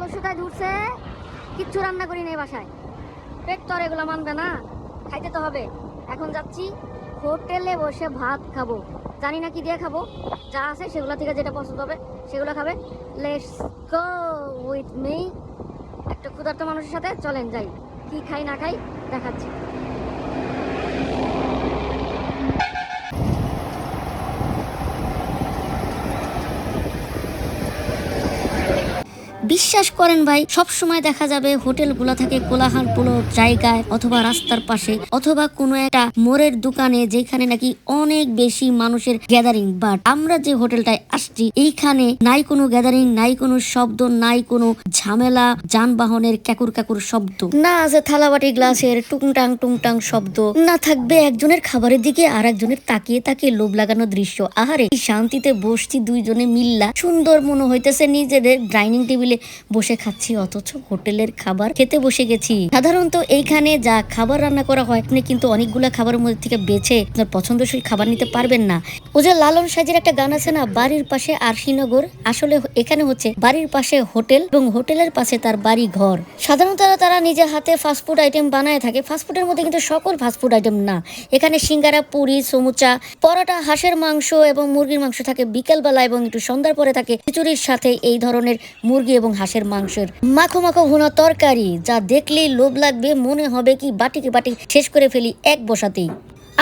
অলসতায় ধরছে, কিচ্ছু রান্না করি নেই বাসায়। পেট তো আর এগুলো মানবে না, খাইতে তো হবে। এখন যাচ্ছি হোটেলে বসে ভাত খাবো, জানি না কি দিয়ে খাবো, যা আছে সেগুলো থেকে যেটা পছন্দ হবে সেগুলো খাবে। Let's go with me. একটা ক্ষুধার্ত মানুষের সাথে চলেন যাই, কি খাই না খাই দেখাচ্ছি। বিশ্বাস করেন ভাই, সব সময় দেখা যাবে হোটেলগুলো থাকে কোলাহলপূর্ণ জায়গায়, অথবা রাস্তার পাশে, অথবা কোনো একটা মোড়ের দোকানে, যেখানে নাকি অনেক বেশি মানুষের গ্যাদারিং। বাট আমরা যে হোটেলটায় আসছি, এইখানে নাই কোনো গ্যাদারিং, নাই কোনো শব্দ, নাই কোনো ঝামেলা যানবাহনের ক্যাকুর ক্যাকুর শব্দ, না আছে থালাবাটি গ্লাসের টুংটাং টুংটাং শব্দ, না থাকবে একজনের খাবারের দিকে আর একজনের তাকিয়ে তাকিয়ে লোভ লাগানো দৃশ্য। আহারে শান্তিতে বসছি দুইজনে মিল্লা, সুন্দর মনে হইতেছে নিজেদের ডাইনিং টেবিলে বসে খাচ্ছি, অথচ হোটেলের খাবার খেতে বসে গেছি। সাধারণত এইখানে যা খাবার রান্না করা হয়, আপনি কিন্তু অনেকগুলা খাবারের মধ্যে থেকে বেছে আপনার পছন্দসই খাবার নিতে পারবেন না। ও যে লালন সাজের একটা গান আছে না, বাড়ির পাশে আরশিনগর, আসলে এখানে হচ্ছে বাড়ির পাশে হোটেল এবং হোটেলের পাশে তার বাড়ি ঘর। সাধারণত তারা নিজের হাতে ফাস্টফুড আইটেম বানায় থাকে। ফাস্টফুডের মধ্যে কিন্তু সকল ফাস্টফুড আইটেম না, এখানে সিঙ্গারা, পুরি, সমুচা, পরোটা, হাঁসের মাংস এবং মুরগির মাংস থাকে বিকেলবেলা, এবং একটু সন্ধ্যার পরে থাকে খিচুড়ির সাথে এই ধরনের মুরগি এবং হাঁসের মাংসের মাখো মাখো ভুনা তরকারি, যা দেখলেই লোভ লাগবে, মনে হবে কি বাটিকে বাটি শেষ করে ফেলি এক বসাতেই।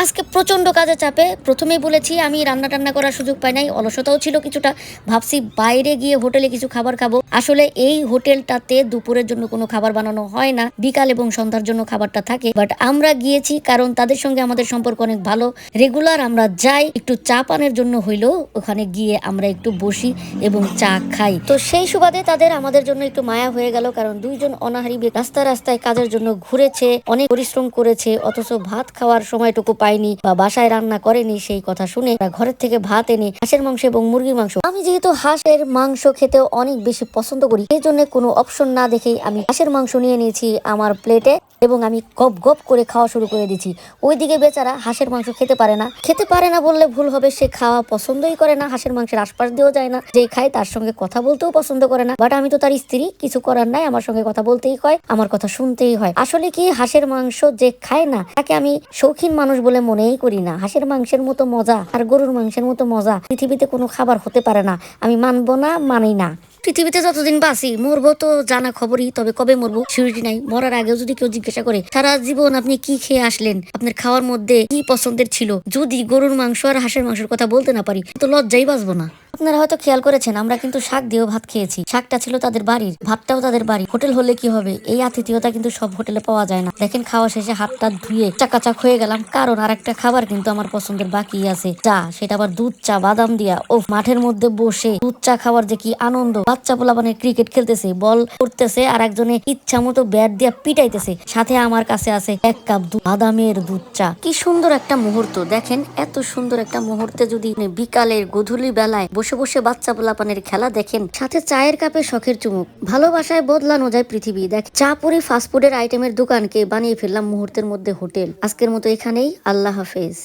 আজকে প্রচন্ড কাজে চাপে, প্রথমেই বলেছি আমি রান্না টান্না করার সুযোগ পাই নাই, অলসতাও ছিল কিছুটা, ভাবছি বাইরে গিয়ে হোটেলে কিছু খাবার খাবো। আসলে এই হোটেলটাতে দুপুরের জন্য কোনো খাবার বানানো হয় না, বিকাল এবং সন্ধ্যার জন্য খাবারটা থাকে। বাট আমরা গিয়েছি কারণ তাদের সঙ্গে আমাদের সম্পর্ক অনেক ভালো, রেগুলার আমরা যাই, একটু চা পানের জন্য হইলেও ওখানে গিয়ে আমরা একটু বসি এবং চা খাই। তো সেই সুবাদে তাদের আমাদের জন্য একটু মায়া হয়ে গেল, কারণ দুইজন অনাহারী রাস্তায় রাস্তায় কাজের জন্য ঘুরেছে, অনেক পরিশ্রম করেছে, অথচ ভাত খাওয়ার সময়টুকু পাইনি বা বাসায় রান্না করেনি। সেই কথা শুনে ঘরের থেকে ভাত এনে হাঁসের মাংস এবং মুরগির মাংস, আমি যেহেতু হাঁসের মাংস খেতে অনেক বেশি পছন্দ করি, এই জন্য কোনো অপশন না দেখেই আমি হাঁসের মাংস নিয়ে নিয়েছি আমার প্লেটে এবং আমি গপ গপ করে খাওয়া শুরু করে দিচ্ছি। ওইদিকে বেচারা হাঁসের মাংস খেতে পারে না বললে ভুল হবে, সে খাওয়া পছন্দই করে না, হাঁসের মাংসের আশপাশ দিয়েও যায় না, যে খায় তার সঙ্গে কথা বলতেও পছন্দ করে না। বাট আমি তো তার স্ত্রী, কিছু করার নাই, আমার সঙ্গে কথা বলতেই হয়, আমার কথা শুনতেই হয়। আসলে কি, হাঁসের মাংস যে খায় না তাকে আমি শৌখিন মানুষ বলে মনেই করি না। হাঁসের মাংসের মতো মজা আর গরুর মাংসের মতো মজা পৃথিবীতে কোনো খাবার হতে পারে না, আমি মানবো না, মানি না। পৃথিবীতে যতদিন বাঁচি, মরবো তো জানা খবরই, তবে কবে মরবো সিউরিটি নাই। মরার আগেও যদি কেউ জিজ্ঞাসা করে সারা জীবন আপনি কি খেয়ে আসলেন, আপনার খাওয়ার মধ্যে কি পছন্দের ছিল, যদি গরুর মাংস আর হাঁসের মাংসের কথা বলতে না পারি, তো লজ্জাই বাঁচবো না। আপনারা হয়তো খেয়াল করেছেন, আমরা কিন্তু শাক দিয়েও ভাত খেয়েছি, শাকটা ছিল তাদের বাড়ির, ভাতটাও তাদের বাড়ি। হোটেল হলে কি হবে, এই আতিথেয়তা কিন্তু সব হোটেলে পাওয়া যায় না। দেখেন খাওয়া শেষে হাতটা ধুয়ে চাকাচাক হয়ে গেলাম, কারণ আর একটা খাবার কিন্তু আমার পছন্দের বাকি আছে, চা, সেটা আবার দুধ চা বাদাম দিয়া। ও মাঠের মধ্যে বসে দুধ চা খাওয়ার যে কি আনন্দ, বাচ্চা পোলা মানে ক্রিকেট খেলতেছে, বল করতেছে, আর একজনে ইচ্ছা মতো ব্যাট দিয়া পিটাইতেছে, সাথে আমার কাছে আছে এক কাপ বাদামের দুধ চা। কি সুন্দর একটা মুহূর্ত দেখেন, এত সুন্দর একটা মুহূর্তে যদি বিকালের গধূলি বেলায় বসে বসে বাচ্চা পোলাপানের খেলা দেখেন, সাথে চায়ের কাপে শখের চুমুক, ভালোবাসায় বদলানো যায় পৃথিবী। দেখ, চা পুরি ফাস্টফুডের আইটেমের দোকানকে বানিয়ে ফেললাম মুহূর্তের মধ্যে হোটেল। আজকের মতো এখানেই, আল্লাহ হাফেজ।